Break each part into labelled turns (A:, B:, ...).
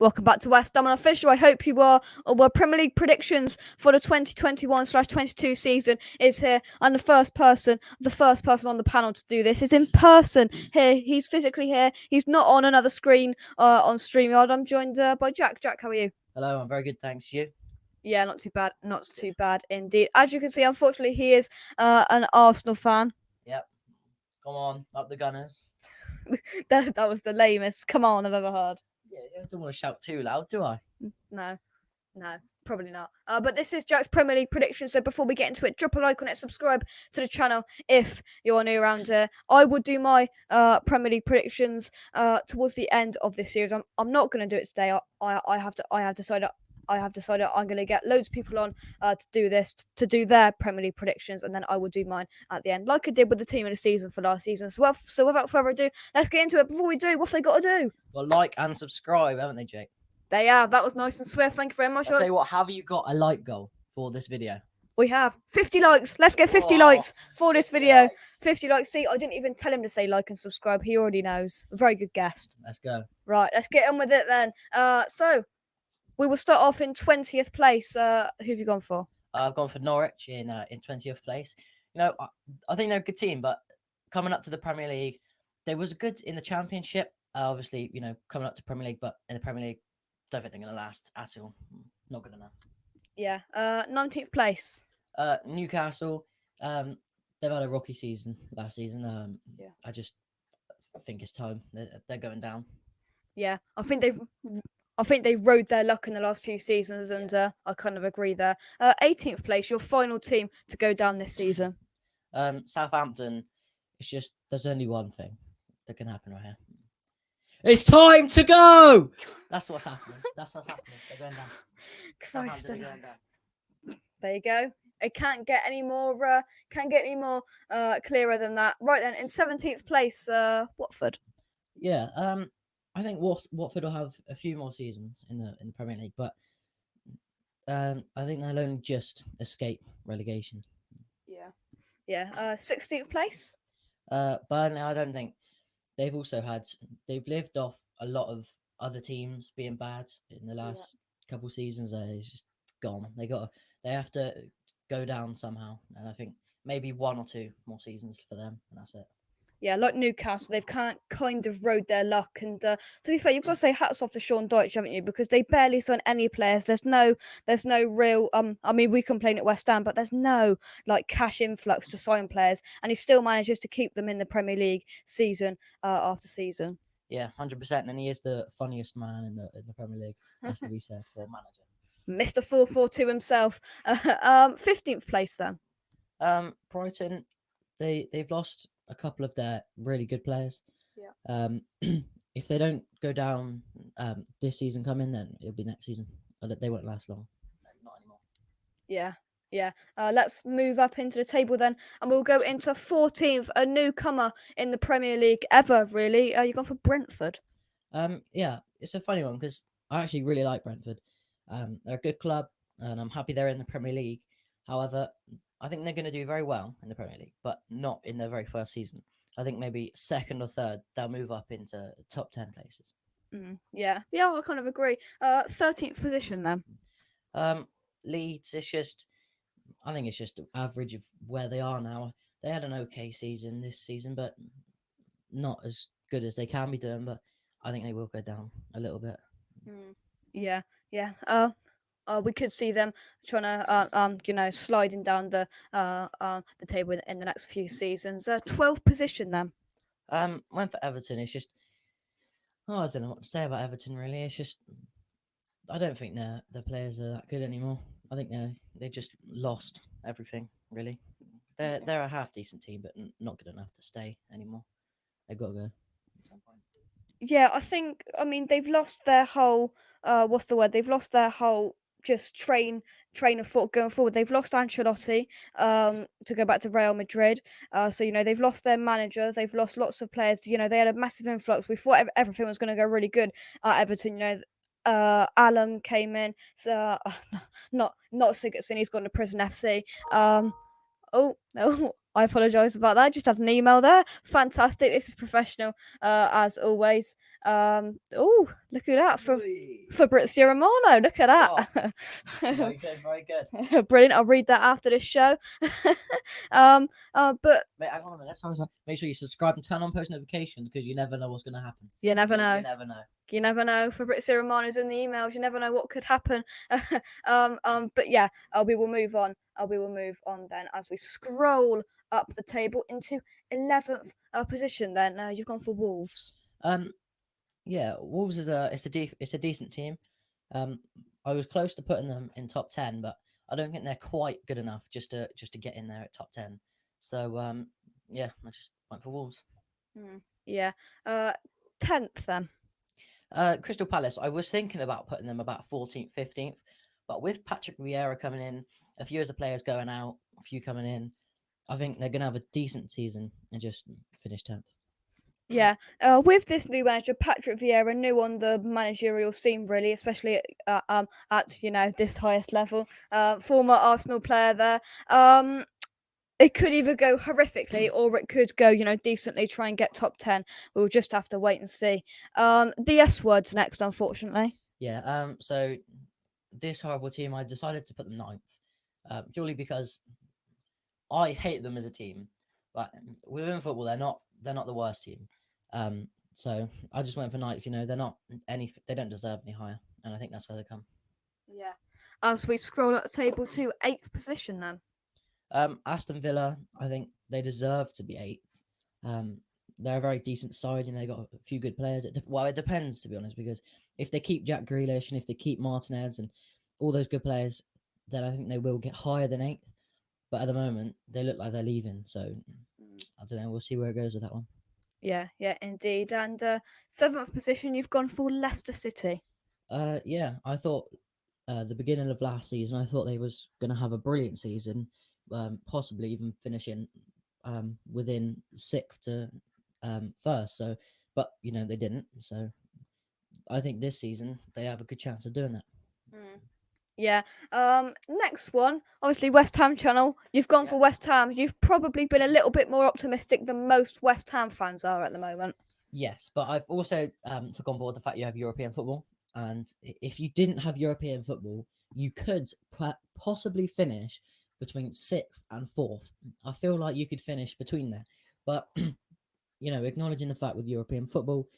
A: Welcome back to West Ham Unofficial. I hope you are. Our Premier League predictions for the 2021/22 season is here, and the first person on the panel to do this is in person here. He's physically here. He's not on another screen on StreamYard. I'm joined by Jack. Jack, how are you?
B: Hello, I'm very good, thanks. You?
A: Yeah, not too bad. Not too bad indeed. As you can see, unfortunately, he is an Arsenal fan.
B: Yep. Come on, up the Gunners.
A: That was the lamest come on I've ever heard.
B: Yeah, I don't want to shout too loud, do I?
A: No, probably not. But this is Jack's Premier League prediction. So before we get into it, drop a like on it, subscribe to the channel if you are new around here. I will do my Premier League predictions towards the end of this series. I'm not going to do it today. I have decided I'm going to get loads of people on to do this, to do their Premier League predictions, and then I will do mine at the end, like I did with the team of the season for last season. So without further ado, let's get into it. Before we do, what have they got to do?
B: Well, like and subscribe, haven't they, Jake?
A: They have. That was nice and swift. Thank you very much.
B: I'll tell you what, have you got a like goal for this video?
A: We have 50 likes. Let's get 50 likes for this video. 50 likes. See, I didn't even tell him to say like and subscribe. He already knows. Very good guest.
B: Let's go.
A: Right, let's get on with it then. So we will start off in 20th place. Who have you gone for?
B: I've gone for Norwich in 20th place. You know, I think they're a good team, but coming up to the Premier League, they was good in the Championship. Obviously, you know, coming up to Premier League, but in the Premier League, don't think they're going to last at all. Not good enough.
A: Yeah. 19th place.
B: Newcastle. They've had a rocky season last season.
A: Yeah.
B: I just think it's time. They're going down.
A: Yeah, I think they rode their luck in the last few seasons, and I kind of agree there. 18th place, your final team to go down this season.
B: Southampton. It's just there's only one thing that can happen right here. It's time to go. That's what's happening. They're going down.
A: Christ,
B: Going down.
A: There you go. It can't get any more clearer than that. Right then, in 17th place, Watford.
B: Yeah. I think Watford will have a few more seasons in the Premier League, but I think they'll only just escape relegation.
A: Yeah. 16th place.
B: Burnley. I don't think they've lived off a lot of other teams being bad in the last couple seasons. It's just gone. They have to go down somehow, and I think maybe one or two more seasons for them, and that's it.
A: Yeah, like Newcastle, they've kind of rode their luck. And to be fair, you've got to say hats off to Sean Dyche, haven't you? Because they barely signed any players. There's no real. I mean, we complain at West Ham, but there's no like cash influx to sign players, and he still manages to keep them in the Premier League season after season.
B: Yeah, 100%, and he is the funniest man in the Premier League. Has to be said for a manager.
A: Mr. 442 himself. 15th place then.
B: Brighton, they've lost a couple of their really good players.
A: Yeah.
B: If they don't go down this season coming, then it'll be next season. They won't last long. No, not anymore.
A: Yeah. Let's move up into the table then, and we'll go into 14th, a newcomer in the Premier League ever, really. You've gone for Brentford.
B: Yeah, it's a funny one because I actually really like Brentford. They're a good club, and I'm happy they're in the Premier League. However, I think they're going to do very well in the Premier League, but not in their very first season. I think maybe second or third, they'll move up into top 10 places.
A: Yeah, I kind of agree. 13th position then.
B: Leeds, I think it's just average of where they are now. They had an okay season this season, but not as good as they can be doing. But I think they will go down a little bit.
A: Yeah. We could see them trying to, sliding down the table in the next few seasons. 12th position then.
B: Went for Everton. It's just, I don't know what to say about Everton. Really, it's just, I don't think the players are that good anymore. I think they just lost everything. Really, they're a half decent team, but not good enough to stay anymore. They've got to go at some point.
A: Yeah, I mean, they've lost their whole. What's the word? They've lost their whole just train of thought going forward. They've lost Ancelotti to go back to Real Madrid. So they've lost their manager. They've lost lots of players. They had a massive influx. We thought everything was going to go really good at Everton. Alan came in. So not Sigurdsson. He's gone to Prison FC. Oh no. I apologise about that. I just had an email there. Fantastic. This is professional, as always. Let's Look at that for
B: Oi.
A: Fabrizio Romano. Look at that.
B: Very good, very good.
A: Brilliant. I'll read that after this show. But
B: Mate, hang on a minute. Sorry. Make sure you subscribe and turn on post notifications because you never know what's going to happen.
A: you never know.
B: You never know.
A: You never know. Fabrizio Romano's in the emails. You never know what could happen. But yeah, we will move on. We will move on then as we scroll up the table into 11th position. Then you've gone for Wolves.
B: Yeah, Wolves is it's a decent team. I was close to putting them in top 10, but I don't think they're quite good enough just to get in there at top 10. So yeah, I just went for Wolves.
A: Yeah. 10th then.
B: Crystal Palace, I was thinking about putting them about 14th, 15th, but with Patrick Vieira coming in, a few of the players going out, a few coming in, I think they're going to have a decent season and just finish 10th.
A: Yeah, with this new manager, Patrick Vieira, new on the managerial scene, really, especially at this highest level. Former Arsenal player there. It could either go horrifically or it could go, decently. Try and get top 10. We'll just have to wait and see. The S word's next, unfortunately.
B: Yeah. So this horrible team, I decided to put them 9th, purely because I hate them as a team, but within football, they're not the worst team. So I just went for 9th. They're not they don't deserve any higher, and I think that's where they come.
A: Yeah. As we scroll up the table to 8th position, then.
B: Aston Villa, I think they deserve to be 8th. They're a very decent side, and they got a few good players. It depends, to be honest, because if they keep Jack Grealish and if they keep Martinez and all those good players, then I think they will get higher than 8th. But at the moment, they look like they're leaving, so I don't know. We'll see where it goes with that one.
A: Yeah, indeed. And 7th position, you've gone for Leicester City.
B: Yeah, I thought the beginning of last season, I thought they was going to have a brilliant season, possibly even finishing within 6th to 1st. So, but they didn't. So, I think this season they have a good chance of doing that.
A: Yeah. Next one, obviously West Ham channel. You've gone for West Ham. You've probably been a little bit more optimistic than most West Ham fans are at the moment.
B: Yes, but I've also took on board the fact you have European football, and if you didn't have European football, you could possibly finish between 6th and 4th. I feel like you could finish between there, but acknowledging the fact with European football,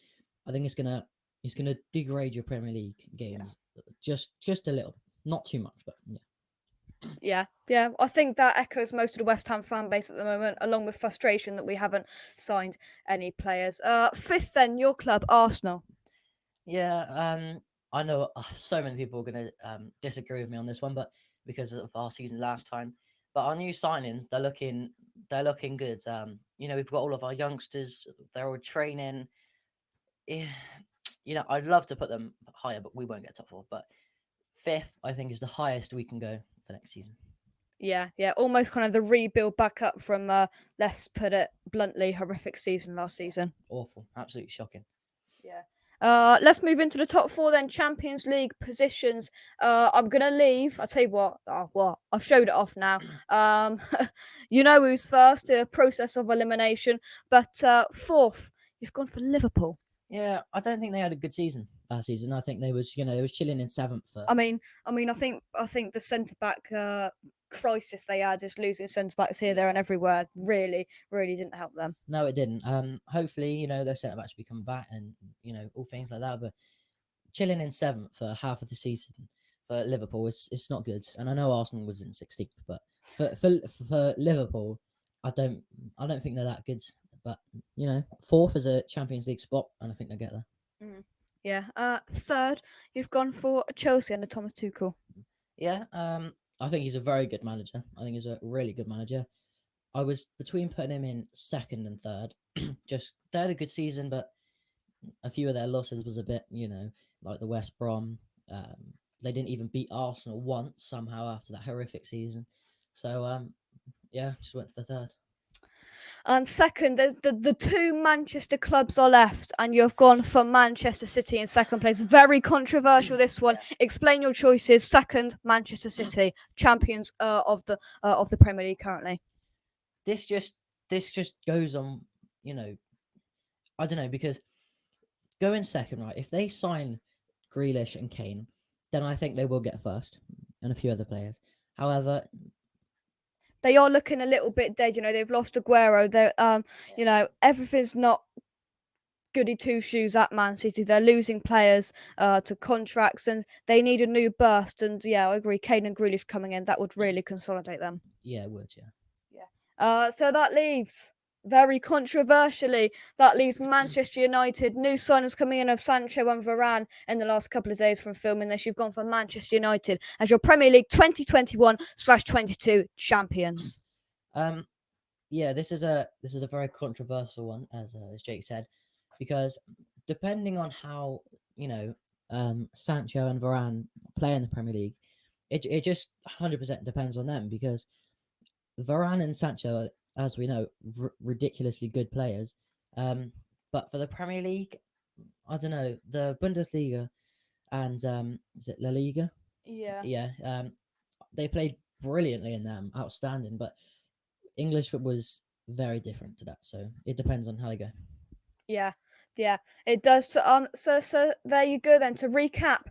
B: I think it's gonna degrade your Premier League games just a little, not too much, but yeah.
A: Yeah. I think that echoes most of the West Ham fan base at the moment, along with frustration that we haven't signed any players. 5th, then your club, Arsenal.
B: Yeah, I know so many people are going to disagree with me on this one, but because of our season last time, but our new signings, they're looking good. We've got all of our youngsters; they're all training. I'd love to put them higher, but we won't get top 4. But 5th, I think, is the highest we can go for next season.
A: Yeah, almost kind of the rebuild back up from, let's put it bluntly, horrific season last season.
B: Awful, absolutely shocking.
A: Yeah. Let's move into the top 4 then. Champions League positions. I'm gonna leave. I'll tell you what. I've showed it off now. You know who's first? The process of elimination. But 4th, you've gone for Liverpool.
B: Yeah, I don't think they had a good season last season. I think they was chilling in 7th.
A: I mean, I think the centre back crisis they had, just losing centre backs here, there, and everywhere, really didn't help them.
B: No, it didn't. Hopefully, their centre backs will be coming back, and all things like that. But chilling in 7th for half of the season for Liverpool it's not good. And I know Arsenal was in 16th, but for Liverpool, I don't think they're that good. But 4th is a Champions League spot, and I think they'll get there.
A: Yeah. 3rd, you've gone for Chelsea under Thomas Tuchel.
B: Yeah. I think he's a very good manager. I think he's a really good manager. I was between putting him in 2nd and 3rd. Just they had a good season, but a few of their losses was a bit, like the West Brom. They didn't even beat Arsenal once somehow after that horrific season. So just went for 3rd.
A: And 2nd, the 2 Manchester clubs are left, and you've gone for Manchester City in 2nd place. Very controversial, this one. Yeah. Explain your choices. 2nd, Manchester City, champions of the Premier League currently.
B: This just goes on, I don't know, because going 2nd, right? If they sign Grealish and Kane, then I think they will get first, and a few other players. However,
A: They are looking a little bit dead. They've lost Aguero. They everything's not goody two shoes at Man City. They're losing players to contracts, and they need a new burst. And yeah, I agree. Kane and Grealish coming in, that would really consolidate them.
B: yeah, it would, yeah.
A: So that leaves, very controversially, that leaves Manchester United. New signings coming in of Sancho and Varane in the last couple of days from filming this. You've gone for Manchester United as your Premier League 2021/22 champions.
B: Yeah, this is a very controversial one, as Jake said, because depending on how Sancho and Varane play in the Premier League, it just 100% depends on them, because Varane and Sancho are, as we know, ridiculously good players. But for the Premier League, I don't know, the Bundesliga and is it La Liga?
A: Yeah.
B: Yeah. They played brilliantly in them, outstanding. But English football was very different to that, so it depends on how they go.
A: Yeah, it does. So there you go then. To recap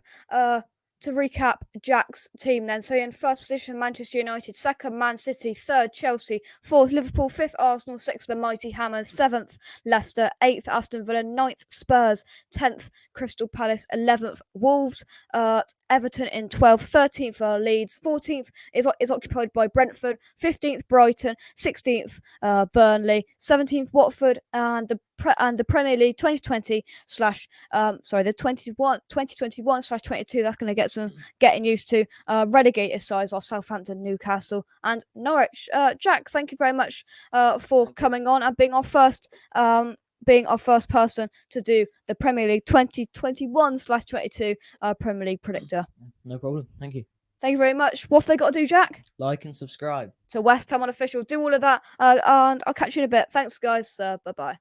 A: Jack's team then. So in first position, Manchester United. Second, Man City. Third, Chelsea. Fourth, Liverpool. Fifth, Arsenal. Sixth, the Mighty Hammers. Seventh, Leicester. Eighth, Aston Villa. Ninth, Spurs. 10th, Crystal Palace. 11th, Wolves. Everton in 12th. 13th are Leeds. 14th is occupied by Brentford. 15th, Brighton. 16th, Burnley. 17th, Watford. And the Premier League 2021/22. That's going to get some getting used to. Relegated sides are Southampton, Newcastle, and Norwich. Jack, thank you very much for coming on and being our first person to do the Premier League 2021/22 Premier League predictor.
B: No problem. Thank you.
A: Thank you very much. What have they got to do, Jack?
B: Like and subscribe
A: To West Ham Unofficial. Do all of that, and I'll catch you in a bit. Thanks, guys. Bye bye.